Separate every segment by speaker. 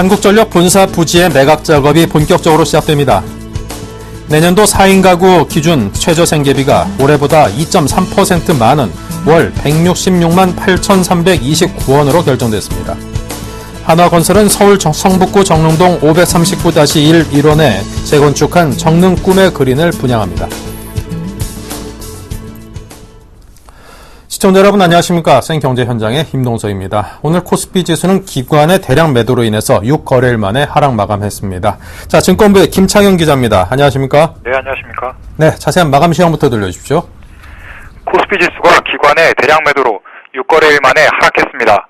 Speaker 1: 한국전력 본사 부지의 매각 작업이 본격적으로 시작됩니다. 내년도 4인 가구 기준 최저 생계비가 올해보다 2.3% 많은 월 166만 8,329원으로 결정됐습니다. 한화건설은 서울 성북구 정릉동 539-1 1원에 재건축한 정릉 꿈의 그린을 분양합니다. 시청자 여러분 안녕하십니까. 생경제 현장의 임동서입니다. 오늘 코스피 지수는 기관의 대량 매도로 인해서 6거래일 만에 하락 마감했습니다. 자, 증권부의 김창현 기자입니다. 안녕하십니까.
Speaker 2: 네, 안녕하십니까.
Speaker 1: 네, 자세한 마감 시황부터 들려주십시오.
Speaker 2: 코스피 지수가 기관의 대량 매도로 6거래일 만에 하락했습니다.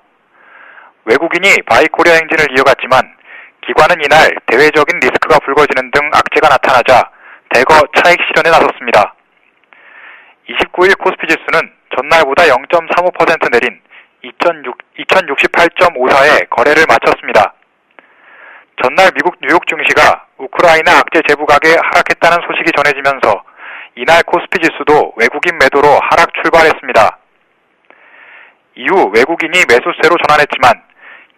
Speaker 2: 외국인이 바이코리아 행진을 이어갔지만 기관은 이날 대외적인 리스크가 불거지는 등 악재가 나타나자 대거 차익 실현에 나섰습니다. 29일 코스피 지수는 전날보다 0.35% 내린 2068.54에 거래를 마쳤습니다. 전날 미국 뉴욕 증시가 우크라이나 악재 제부각에 하락했다는 소식이 전해지면서 이날 코스피 지수도 외국인 매도로 하락 출발했습니다. 이후 외국인이 매수세로 전환했지만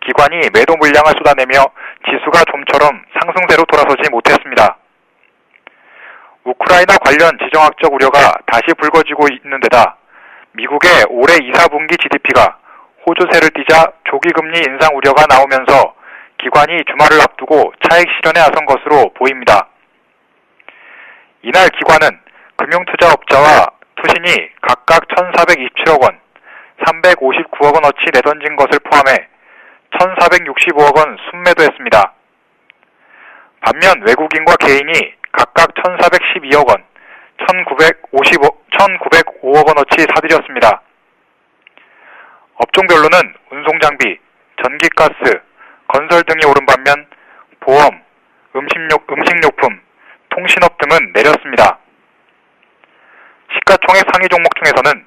Speaker 2: 기관이 매도 물량을 쏟아내며 지수가 좀처럼 상승세로 돌아서지 못했습니다. 우크라이나 관련 지정학적 우려가 다시 불거지고 있는 데다 미국의 올해 2, 4분기 GDP가 호조세를 띠자 조기금리 인상 우려가 나오면서 기관이 주말을 앞두고 차익 실현에 나선 것으로 보입니다. 이날 기관은 금융투자업자와 투신이 각각 1,427억 원, 359억 원어치 내던진 것을 포함해 1,465억 원 순매도했습니다. 반면 외국인과 개인이 각각 1,412억 원, 1,905억 원어치 사들였습니다. 업종별로는 운송장비, 전기가스, 건설 등이 오른 반면 보험, 음식료품, 통신업 등은 내렸습니다. 시가총액 상위 종목 중에서는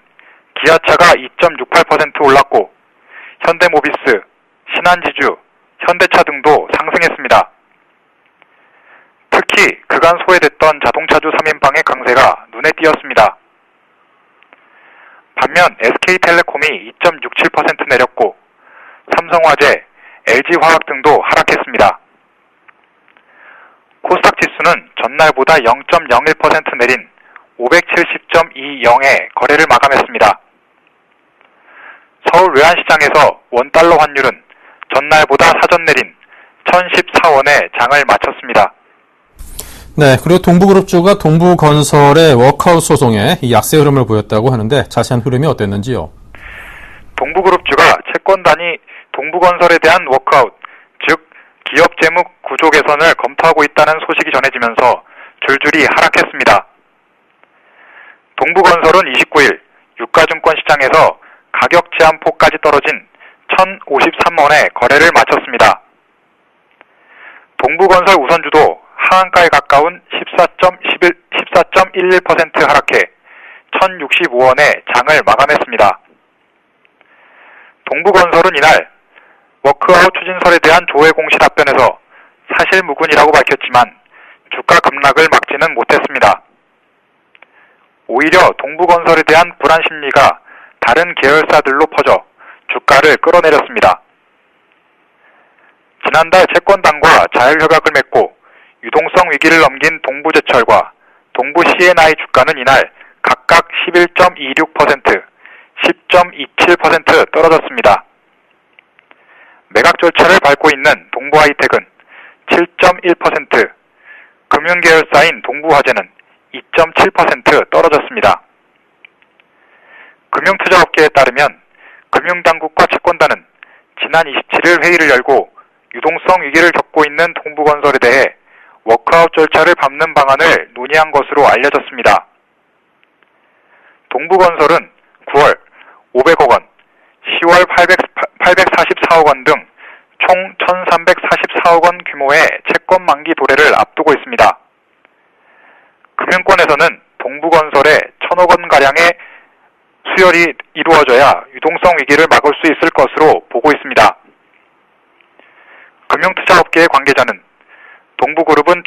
Speaker 2: 기아차가 2.68% 올랐고 현대모비스, 신한지주, 현대차 등도 상승했습니다. 특히 그간 소외됐던 자동차주 3인방의 강세가 눈에 띄었습니다. 반면 SK텔레콤이 2.67% 내렸고 삼성화재, LG화학 등도 하락했습니다. 코스닥 지수는 전날보다 0.01% 내린 570.20에 거래를 마감했습니다. 서울 외환시장에서 원달러 환율은 전날보다 사전 내린 1,014원에 장을 마쳤습니다.
Speaker 1: 네, 그리고 동부그룹주가 동부건설의 워크아웃 소송에 약세 흐름을 보였다고 하는데 자세한 흐름이 어땠는지요?
Speaker 2: 동부그룹주가 채권단이 동부건설에 대한 워크아웃, 즉 기업 재무 구조 개선을 검토하고 있다는 소식이 전해지면서 줄줄이 하락했습니다. 동부건설은 29일 유가증권 시장에서 가격 제한폭까지 떨어진 1,053원에 거래를 마쳤습니다. 동부건설 우선주도 하한가에 가까운 14.11% 하락해 1,065원에 장을 마감했습니다. 동부건설은 이날 워크아웃 추진설에 대한 조회 공시 답변에서 사실무근이라고 밝혔지만 주가 급락을 막지는 못했습니다. 오히려 동부건설에 대한 불안 심리가 다른 계열사들로 퍼져 주가를 끌어내렸습니다. 지난달 채권단과 자율협약을 맺고 유동성 위기를 넘긴 동부제철과 동부 C&I 주가는 이날 각각 11.26%, 10.27% 떨어졌습니다. 매각 절차를 밟고 있는 동부하이텍은 7.1%, 금융계열사인 동부화재는 2.7% 떨어졌습니다. 금융투자업계에 따르면 금융당국과 채권단은 지난 27일 회의를 열고 유동성 위기를 겪고 있는 동부건설에 대해 워크아웃 절차를 밟는 방안을 논의한 것으로 알려졌습니다. 동부건설은 9월 500억 원, 10월 844억 원 등 총 1,344억 원 규모의 채권 만기 도래를 앞두고 있습니다. 금융권에서는 동부건설에 1,000억 원가량의 수혈이 이루어져야 유동성 위기를 막을 수 있을 것으로 보고 있습니다. 금융투자업계의 관계자는 동부그룹은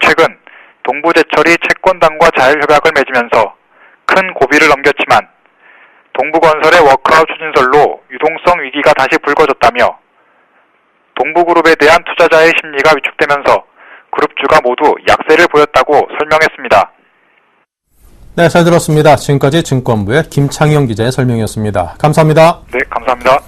Speaker 2: 최근 동부제철이 채권단과 자율협약을 맺으면서 큰 고비를 넘겼지만 동부건설의 워크아웃 추진설로 유동성 위기가 다시 불거졌다며 동부그룹에 대한 투자자의 심리가 위축되면서 그룹주가 모두 약세를 보였다고 설명했습니다.
Speaker 1: 네, 잘 들었습니다. 지금까지 증권부의 김창영 기자의 설명이었습니다. 감사합니다.
Speaker 2: 네, 감사합니다.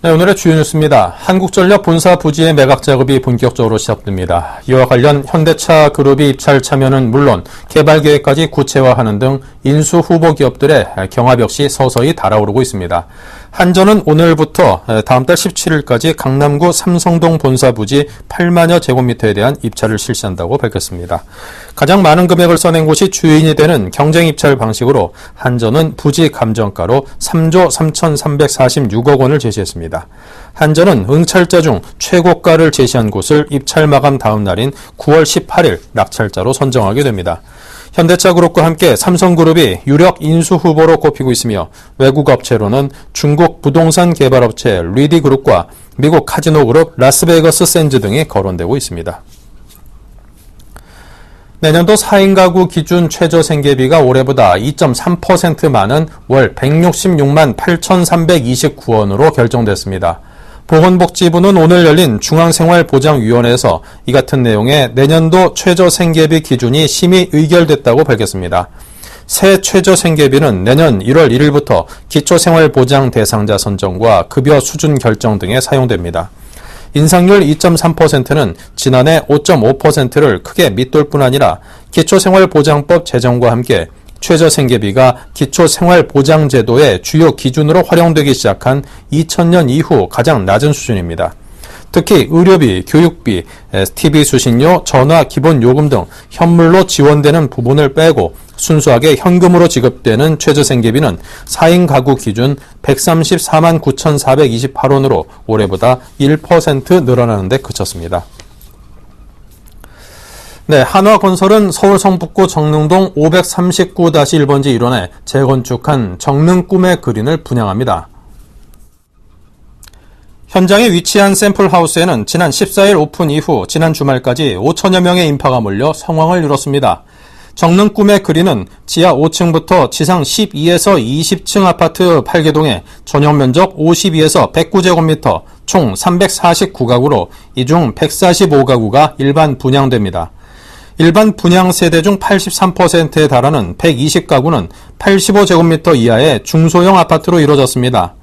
Speaker 1: 네, 오늘의 주요 뉴스입니다. 한국전력 본사 부지의 매각 작업이 본격적으로 시작됩니다. 이와 관련 현대차 그룹이 입찰 참여는 물론 개발 계획까지 구체화하는 등 인수 후보 기업들의 경합 역시 서서히 달아오르고 있습니다. 한전은 오늘부터 다음 달 17일까지 강남구 삼성동 본사 부지 8만여 제곱미터에 대한 입찰을 실시한다고 밝혔습니다. 가장 많은 금액을 써낸 곳이 주인이 되는 경쟁 입찰 방식으로 한전은 부지 감정가로 3조 3,346억 원을 제시했습니다. 한전은 응찰자 중 최고가를 제시한 곳을 입찰 마감 다음 날인 9월 18일 낙찰자로 선정하게 됩니다. 현대차 그룹과 함께 삼성그룹이 유력 인수 후보로 꼽히고 있으며 외국 업체로는 중국 부동산 개발업체 리디그룹과 미국 카지노 그룹 라스베이거스 샌즈 등이 거론되고 있습니다. 내년도 4인 가구 기준 최저 생계비가 올해보다 2.3% 많은 월 166만 8,329원으로 결정됐습니다. 보건복지부는 오늘 열린 중앙생활보장위원회에서 이 같은 내용의 내년도 최저 생계비 기준이 심의 의결됐다고 밝혔습니다. 새 최저 생계비는 내년 1월 1일부터 기초생활보장 대상자 선정과 급여 수준 결정 등에 사용됩니다. 인상률 2.3%는 지난해 5.5%를 크게 밑돌 뿐 아니라 기초생활보장법 제정과 함께 최저생계비가 기초생활보장제도의 주요 기준으로 활용되기 시작한 2000년 이후 가장 낮은 수준입니다. 특히 의료비, 교육비, TV 수신료, 전화 기본요금 등 현물로 지원되는 부분을 빼고 순수하게 현금으로 지급되는 최저생계비는 4인 가구 기준 134만 9,428원으로 올해보다 1% 늘어나는 데 그쳤습니다. 네, 한화건설은 서울 성북구 정릉동 539-1번지 1원에 재건축한 정릉 꿈의 그린을 분양합니다. 현장에 위치한 샘플하우스에는 지난 14일 오픈 이후 지난 주말까지 5천여 명의 인파가 몰려 성황을 이뤘습니다. 정릉 꿈의 그린은 지하 5층부터 지상 12에서 20층 아파트 8개동에 전용 면적 52에서 109제곱미터 총 349가구로 이 중 145가구가 일반 분양됩니다. 일반 분양 세대 중 83%에 달하는 120가구는 85제곱미터 이하의 중소형 아파트로 이루어졌습니다.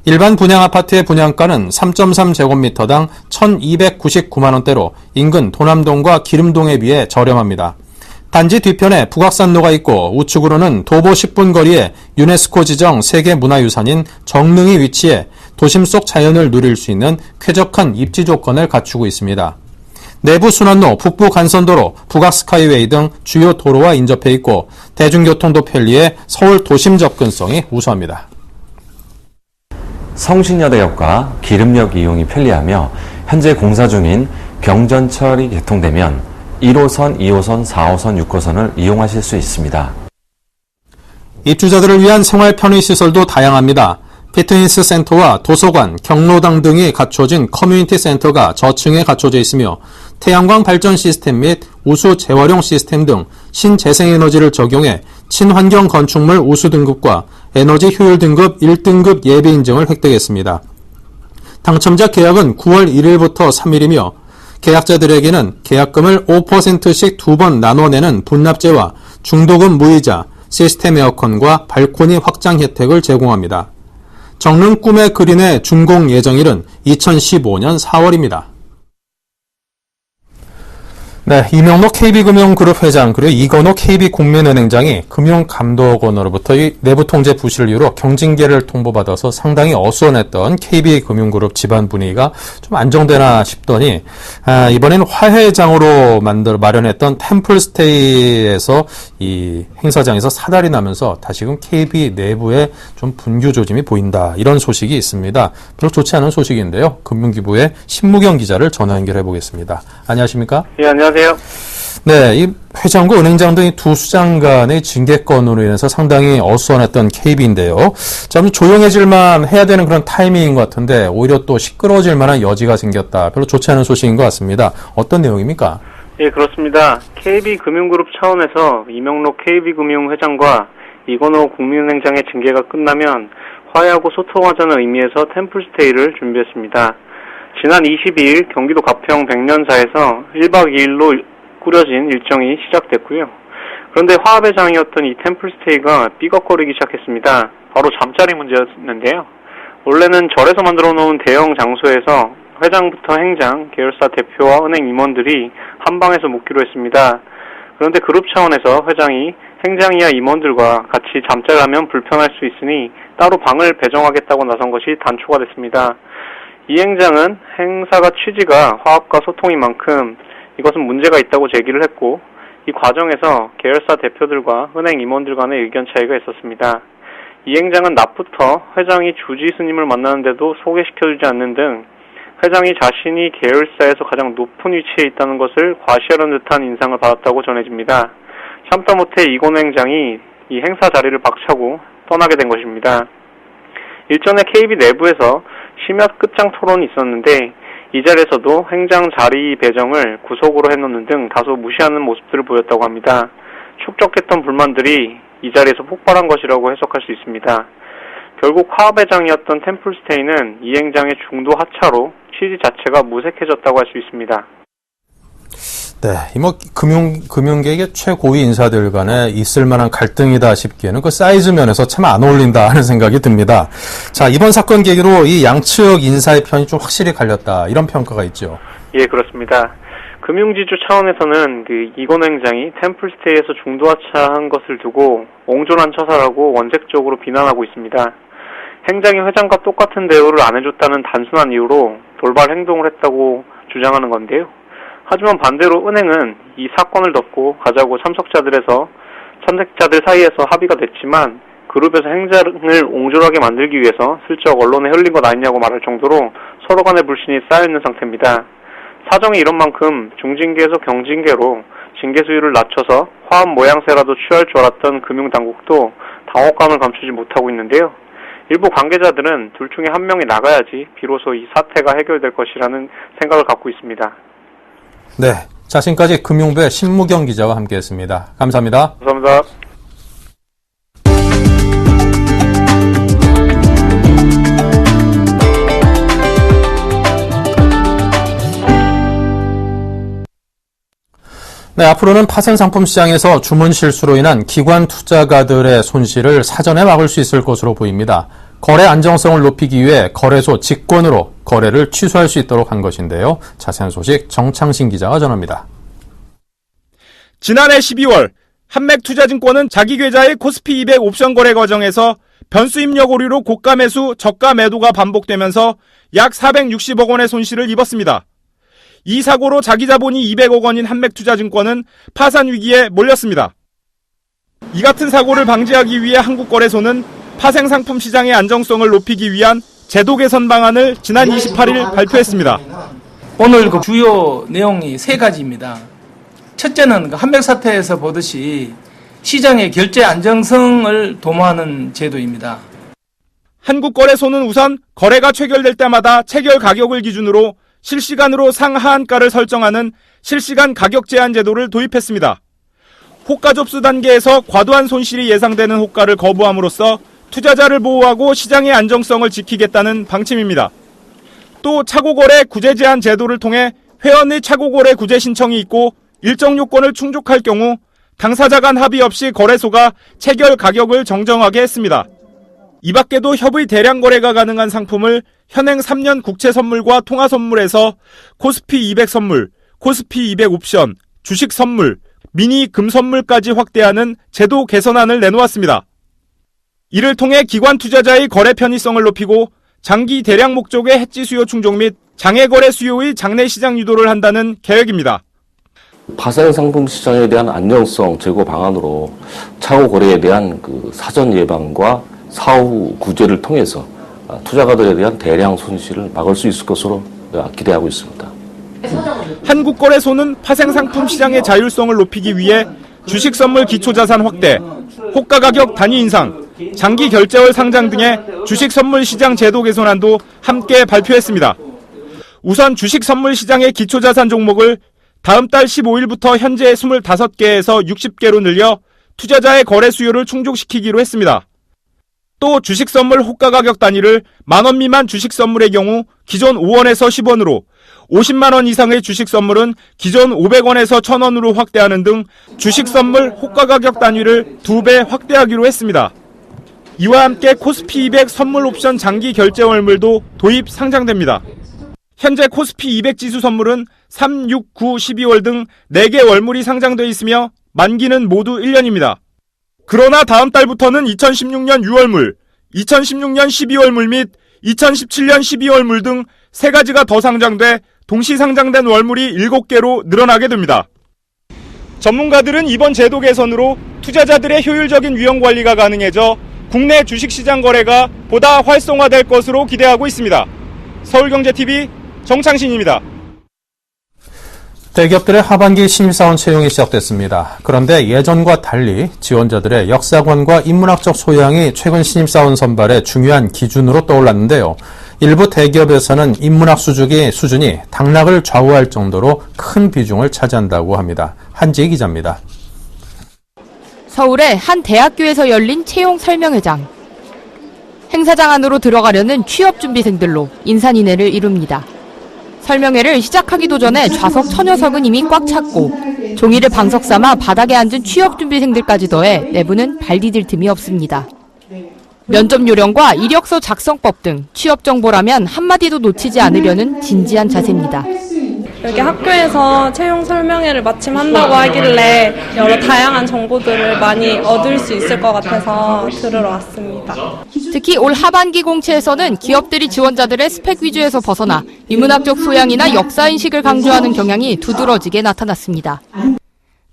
Speaker 1: 일반 분양 아파트의 분양가는 3.3제곱미터당 1,299만원대로 인근 도남동과 기름동에 비해 저렴합니다. 단지 뒤편에 북악산로가 있고 우측으로는 도보 10분 거리에 유네스코 지정 세계문화유산인 정릉이 위치해 도심 속 자연을 누릴 수 있는 쾌적한 입지 조건을 갖추고 있습니다. 내부 순환로, 북부 간선도로, 북악스카이웨이 등 주요 도로와 인접해 있고 대중교통도 편리해 서울 도심 접근성이 우수합니다.
Speaker 3: 성신여대역과 기름역 이용이 편리하며 현재 공사 중인 경전철이 개통되면 1호선, 2호선, 4호선, 6호선을 이용하실 수 있습니다.
Speaker 1: 입주자들을 위한 생활 편의시설도 다양합니다. 피트니스 센터와 도서관, 경로당 등이 갖춰진 커뮤니티 센터가 저층에 갖춰져 있으며 태양광 발전 시스템 및 우수 재활용 시스템 등 신재생에너지를 적용해 친환경 건축물 우수 등급과 에너지 효율 등급 1등급 예비 인증을 획득했습니다. 당첨자 계약은 9월 1일부터 3일이며 계약자들에게는 계약금을 5%씩 2번 나눠내는 분납제와 중도금 무이자, 시스템 에어컨과 발코니 확장 혜택을 제공합니다. 정릉 꿈의 그린의 준공 예정일은 2015년 4월입니다. 네, 이명록 KB금융그룹 회장 그리고 이건호 KB국민은행장이 금융감독원으로부터 이 내부 통제 부실을 이유로 경징계를 통보받아서 상당히 어수선했던 KB금융그룹 집안 분위기가 좀 안정되나 싶더니 이번에는 화해장으로 마련했던 템플스테이에서 이 행사장에서 사달이 나면서 다시금 KB 내부에 좀 분규 조짐이 보인다, 이런 소식이 있습니다. 별로 좋지 않은 소식인데요. 금융기부의 신무경 기자를 전화 연결해 보겠습니다. 안녕하십니까?
Speaker 4: 예, 안녕하세요.
Speaker 1: 네, 이 회장과 은행장 등 두 수장 간의 징계건으로 인해서 상당히 어수선했던 KB인데요. 좀 조용해질만 해야 되는 그런 타이밍인 것 같은데 오히려 또 시끄러워질 만한 여지가 생겼다. 별로 좋지 않은 소식인 것 같습니다. 어떤 내용입니까?
Speaker 4: 예, 그렇습니다. KB금융그룹 차원에서 이명록 KB금융 회장과 이건호 국민은행장의 징계가 끝나면 화해하고 소통하자는 의미에서 템플스테이를 준비했습니다. 지난 22일 경기도 가평 백년사에서 1박 2일로 꾸려진 일정이 시작됐고요. 그런데 화합의 장이었던 이 템플스테이가 삐걱거리기 시작했습니다. 바로 잠자리 문제였는데요. 원래는 절에서 만들어 놓은 대형 장소에서 회장부터 행장, 계열사 대표와 은행 임원들이 한 방에서 묵기로 했습니다. 그런데 그룹 차원에서 회장이 행장이야 임원들과 같이 잠자를 하면 불편할 수 있으니 따로 방을 배정하겠다고 나선 것이 단초가 됐습니다. 이 행장은 행사가 취지가 화합과 소통인 만큼 이것은 문제가 있다고 제기를 했고 이 과정에서 계열사 대표들과 은행 임원들 간의 의견 차이가 있었습니다. 이 행장은 낮부터 회장이 주지 스님을 만나는데도 소개시켜주지 않는 등 회장이 자신이 계열사에서 가장 높은 위치에 있다는 것을 과시하려는 듯한 인상을 받았다고 전해집니다. 참다 못해 이건호 행장이 이 행사 자리를 박차고 떠나게 된 것입니다. 일전에 KB 내부에서 심야 끝장 토론이 있었는데 이 자리에서도 행장 자리 배정을 구속으로 해놓는 등 다소 무시하는 모습들을 보였다고 합니다. 축적했던 불만들이 이 자리에서 폭발한 것이라고 해석할 수 있습니다. 결국 화합회장이었던 템플스테이는 이 행장의 중도 하차로 취지 자체가 무색해졌다고 할 수 있습니다.
Speaker 1: 네, 금융계의 최고위 인사들 간에 있을 만한 갈등이다 싶기에는 그 사이즈 면에서 참 안 어울린다 하는 생각이 듭니다. 자, 이번 사건 계기로 이 양측 인사의 편이 좀 확실히 갈렸다. 이런 평가가 있죠.
Speaker 4: 예, 그렇습니다. 금융지주 차원에서는 이건호 행장이 템플스테이에서 중도 하차한 것을 두고 옹졸한 처사라고 원색적으로 비난하고 있습니다. 행장이 회장과 똑같은 대우를 안 해줬다는 단순한 이유로 돌발 행동을 했다고 주장하는 건데요. 하지만 반대로 은행은 이 사건을 덮고 가자고 참석자들 사이에서 합의가 됐지만 그룹에서 행장을 옹졸하게 만들기 위해서 슬쩍 언론에 흘린 것 아니냐고 말할 정도로 서로 간의 불신이 쌓여있는 상태입니다. 사정이 이런 만큼 중징계에서 경징계로 징계 수위를 낮춰서 화합 모양새라도 취할 줄 알았던 금융당국도 당혹감을 감추지 못하고 있는데요. 일부 관계자들은 둘 중에 한 명이 나가야지 비로소 이 사태가 해결될 것이라는 생각을 갖고 있습니다.
Speaker 1: 네, 자신까지 금융부의 신무경 기자와 함께했습니다. 감사합니다.
Speaker 4: 감사합니다.
Speaker 1: 네, 앞으로는 파생상품 시장에서 주문 실수로 인한 기관 투자가들의 손실을 사전에 막을 수 있을 것으로 보입니다. 거래 안정성을 높이기 위해 거래소 직권으로 거래를 취소할 수 있도록 한 것인데요. 자세한 소식 정창신 기자가 전합니다.
Speaker 5: 지난해 12월 한맥투자증권은 자기 계좌의 코스피 200 옵션 거래 과정에서 변수 입력 오류로 고가 매수, 저가 매도가 반복되면서 약 460억 원의 손실을 입었습니다. 이 사고로 자기 자본이 200억 원인 한맥투자증권은 파산 위기에 몰렸습니다. 이 같은 사고를 방지하기 위해 한국거래소는 파생상품 시장의 안정성을 높이기 위한 제도 개선 방안을 지난 28일 발표했습니다.
Speaker 6: 오늘 그 주요 내용이 세 가지입니다. 첫째는 한맥 사태에서 보듯이 시장의 결제 안정성을 도모하는 제도입니다.
Speaker 5: 한국거래소는 우선 거래가 체결될 때마다 체결 가격을 기준으로 실시간으로 상하한가를 설정하는 실시간 가격 제한 제도를 도입했습니다. 호가 접수 단계에서 과도한 손실이 예상되는 호가를 거부함으로써 투자자를 보호하고 시장의 안정성을 지키겠다는 방침입니다. 또 차고거래 구제 제한 제도를 통해 회원의 차고거래 구제 신청이 있고 일정 요건을 충족할 경우 당사자 간 합의 없이 거래소가 체결 가격을 정정하게 했습니다. 이 밖에도 협의 대량 거래가 가능한 상품을 현행 3년 국채 선물과 통화 선물에서 코스피 200 선물, 코스피 200 옵션, 주식 선물, 미니 금 선물까지 확대하는 제도 개선안을 내놓았습니다. 이를 통해 기관 투자자의 거래 편의성을 높이고 장기 대량 목적의 해지 수요 충족 및 장외 거래 수요의 장내 시장 유도를 한다는 계획입니다.
Speaker 7: 파생 상품 시장에 대한 안정성 제고 방안으로 차고 거래에 대한 사전 예방과 사후 구제를 통해서 투자가들에 대한 대량 손실을 막을 수 있을 것으로 기대하고 있습니다.
Speaker 5: 한국거래소는 파생상품 시장의 자율성을 높이기 위해 주식선물 기초자산 확대, 호가가격 단위 인상, 장기 결제월 상장 등의 주식선물 시장 제도 개선안도 함께 발표했습니다. 우선 주식선물 시장의 기초자산 종목을 다음 달 15일부터 현재 25개에서 60개로 늘려 투자자의 거래 수요를 충족시키기로 했습니다. 또 주식선물 호가가격 단위를 만원 미만 주식선물의 경우 기존 5원에서 10원으로, 50만원 이상의 주식선물은 기존 500원에서 1000원으로 확대하는 등 주식선물 호가가격 단위를 2배 확대하기로 했습니다. 이와 함께 코스피 200 선물 옵션 장기 결제월물도 도입 상장됩니다. 현재 코스피 200 지수 선물은 3, 6, 9, 12월 등 4개 월물이 상장되어 있으며 만기는 모두 1년입니다. 그러나 다음 달부터는 2016년 6월물, 2016년 12월물 및 2017년 12월물 등 3가지가 더 상장돼 동시 상장된 월물이 7개로 늘어나게 됩니다. 전문가들은 이번 제도 개선으로 투자자들의 효율적인 위험 관리가 가능해져 국내 주식시장 거래가 보다 활성화될 것으로 기대하고 있습니다. 서울경제TV 정창신입니다.
Speaker 1: 대기업들의 하반기 신입사원 채용이 시작됐습니다. 그런데 예전과 달리 지원자들의 역사관과 인문학적 소양이 최근 신입사원 선발의 중요한 기준으로 떠올랐는데요. 일부 대기업에서는 인문학 수준이 당락을 좌우할 정도로 큰 비중을 차지한다고 합니다. 한지희 기자입니다.
Speaker 8: 서울의 한 대학교에서 열린 채용 설명회장. 행사장 안으로 들어가려는 취업준비생들로 인산인해를 이룹니다. 설명회를 시작하기도 전에 좌석 1000여석은 이미 꽉 찼고 종이를 방석 삼아 바닥에 앉은 취업준비생들까지 더해 내부는 발 디딜 틈이 없습니다. 면접 요령과 이력서 작성법 등 취업 정보라면 한마디도 놓치지 않으려는 진지한 자세입니다.
Speaker 9: 여기 학교에서 채용 설명회를 마침 한다고 하길래 여러 다양한 정보들을 많이 얻을 수 있을 것 같아서 들으러 왔습니다.
Speaker 8: 특히 올 하반기 공채에서는 기업들이 지원자들의 스펙 위주에서 벗어나 인문학적 소양이나 역사인식을 강조하는 경향이 두드러지게 나타났습니다.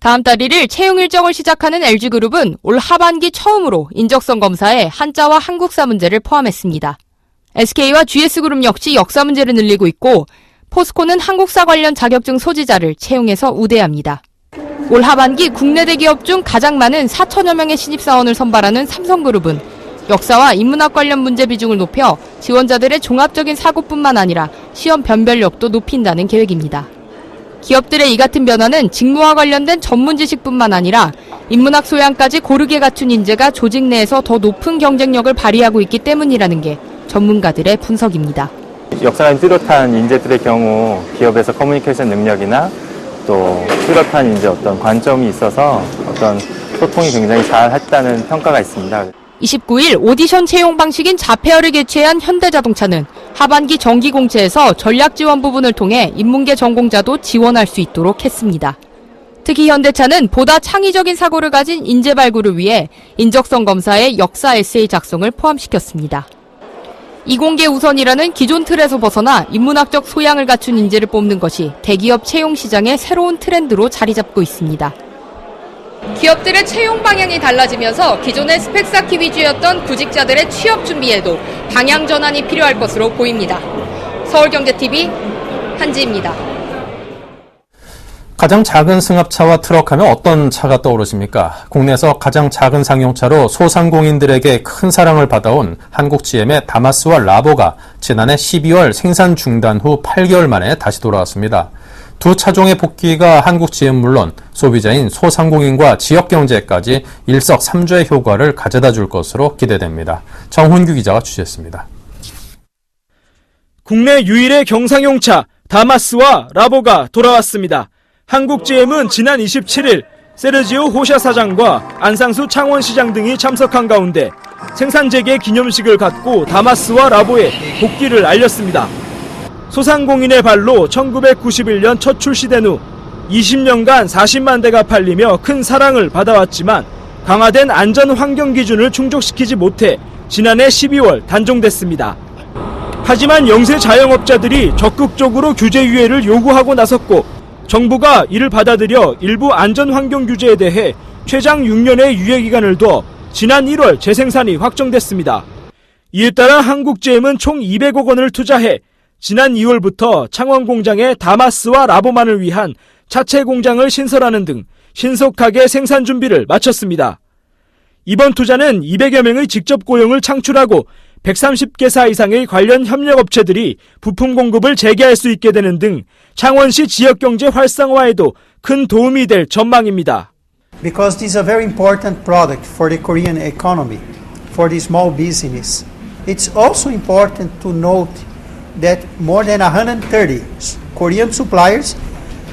Speaker 8: 다음 달 1일 채용 일정을 시작하는 LG그룹은 올 하반기 처음으로 인적성 검사에 한자와 한국사 문제를 포함했습니다. SK와 GS그룹 역시 역사 문제를 늘리고 있고 포스코는 한국사 관련 자격증 소지자를 채용해서 우대합니다. 올 하반기 국내 대기업 중 가장 많은 4천여 명의 신입사원을 선발하는 삼성그룹은 역사와 인문학 관련 문제 비중을 높여 지원자들의 종합적인 사고뿐만 아니라 시험 변별력도 높인다는 계획입니다. 기업들의 이 같은 변화는 직무와 관련된 전문 지식뿐만 아니라 인문학 소양까지 고르게 갖춘 인재가 조직 내에서 더 높은 경쟁력을 발휘하고 있기 때문이라는 게 전문가들의 분석입니다.
Speaker 10: 역사관이 뚜렷한 인재들의 경우 기업에서 커뮤니케이션 능력이나 또 뚜렷한 이제 어떤 관점이 있어서 어떤 소통이 굉장히 잘 했다는 평가가 있습니다.
Speaker 8: 29일 오디션 채용 방식인 자폐어를 개최한 현대자동차는 하반기 정기 공채에서 전략 지원 부분을 통해 인문계 전공자도 지원할 수 있도록 했습니다. 특히 현대차는 보다 창의적인 사고를 가진 인재 발굴을 위해 인적성 검사에 역사 에세이 작성을 포함시켰습니다. 이공계 우선이라는 기존 틀에서 벗어나 인문학적 소양을 갖춘 인재를 뽑는 것이 대기업 채용 시장의 새로운 트렌드로 자리 잡고 있습니다. 기업들의 채용 방향이 달라지면서 기존의 스펙 쌓기 위주였던 구직자들의 취업 준비에도 방향 전환이 필요할 것으로 보입니다. 서울경제TV 한지입니다.
Speaker 1: 가장 작은 승합차와 트럭하면 어떤 차가 떠오르십니까? 국내에서 가장 작은 상용차로 소상공인들에게 큰 사랑을 받아온 한국 GM의 다마스와 라보가 지난해 12월 생산 중단 후 8개월 만에 다시 돌아왔습니다. 두 차종의 복귀가 한국 GM 물론 소비자인 소상공인과 지역경제까지 일석삼조의 효과를 가져다 줄 것으로 기대됩니다. 정훈규 기자가 취재했습니다.
Speaker 5: 국내 유일의 경상용차 다마스와 라보가 돌아왔습니다. 한국 GM은 지난 27일 세르지오 호샤 사장과 안상수 창원시장 등이 참석한 가운데 생산 재개 기념식을 갖고 다마스와 라보의 복귀를 알렸습니다. 소상공인의 발로 1991년 첫 출시된 후 20년간 40만 대가 팔리며 큰 사랑을 받아왔지만 강화된 안전 환경 기준을 충족시키지 못해 지난해 12월 단종됐습니다. 하지만 영세 자영업자들이 적극적으로 규제 유예를 요구하고 나섰고 정부가 이를 받아들여 일부 안전환경 규제에 대해 최장 6년의 유예기간을 둬 지난 1월 재생산이 확정됐습니다. 이에 따라 한국 GM은 총 200억 원을 투자해
Speaker 11: 지난 2월부터 창원 공장에 다마스와 라보만을 위한 자체 공장을 신설하는 등 신속하게 생산 준비를 마쳤습니다. 이번 투자는 200여 명의 직접 고용을 창출하고 130개사 이상의 관련 협력업체들이 부품 공급을 재개할 수 있게 되는 등 창원시 지역경제 활성화에도 큰 도움이 될 전망입니다.
Speaker 12: Because this is a very important product for the Korean economy, for the small business. It's also important to note that more than 130 Korean suppliers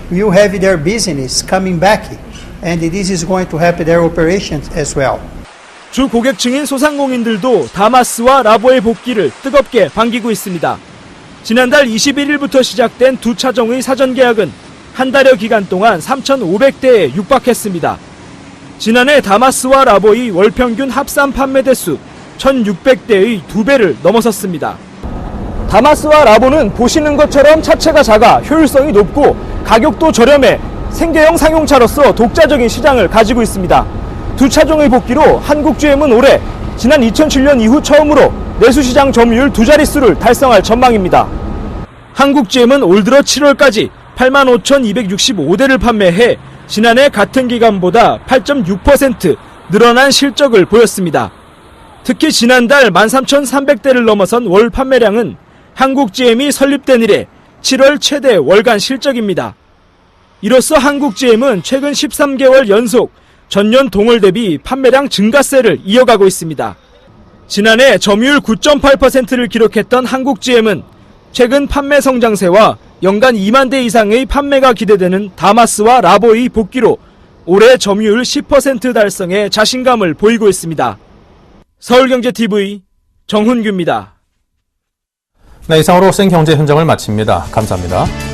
Speaker 12: will have their business coming back, and this is going to help their operations as well.
Speaker 11: 주 고객층인 소상공인들도 다마스와 라보의 복귀를 뜨겁게 반기고 있습니다. 지난달 21일부터 시작된 두 차종의 사전 계약은 한 달여 기간 동안 3,500대에 육박했습니다. 지난해 다마스와 라보의 월평균 합산 판매 대수 1,600대의 2배를 넘어섰습니다. 다마스와 라보는 보시는 것처럼 차체가 작아 효율성이 높고 가격도 저렴해 생계형 상용차로서 독자적인 시장을 가지고 있습니다. 두 차종의 복귀로 한국GM은 올해 지난 2007년 이후 처음으로 내수시장 점유율 두 자릿수를 달성할 전망입니다. 한국GM은 올 들어 7월까지 85,265대를 판매해 지난해 같은 기간보다 8.6% 늘어난 실적을 보였습니다. 특히 지난달 13,300대를 넘어선 월 판매량은 한국GM이 설립된 이래 7월 최대 월간 실적입니다. 이로써 한국GM은 최근 13개월 연속 전년 동월 대비 판매량 증가세를 이어가고 있습니다. 지난해 점유율 9.8%를 기록했던 한국GM은 최근 판매 성장세와 연간 2만 대 이상의 판매가 기대되는 다마스와 라보의 복귀로 올해 점유율 10% 달성에 자신감을 보이고 있습니다. 서울경제TV 정훈규입니다.
Speaker 1: 네, 이상으로 생경제 현장을 마칩니다. 감사합니다.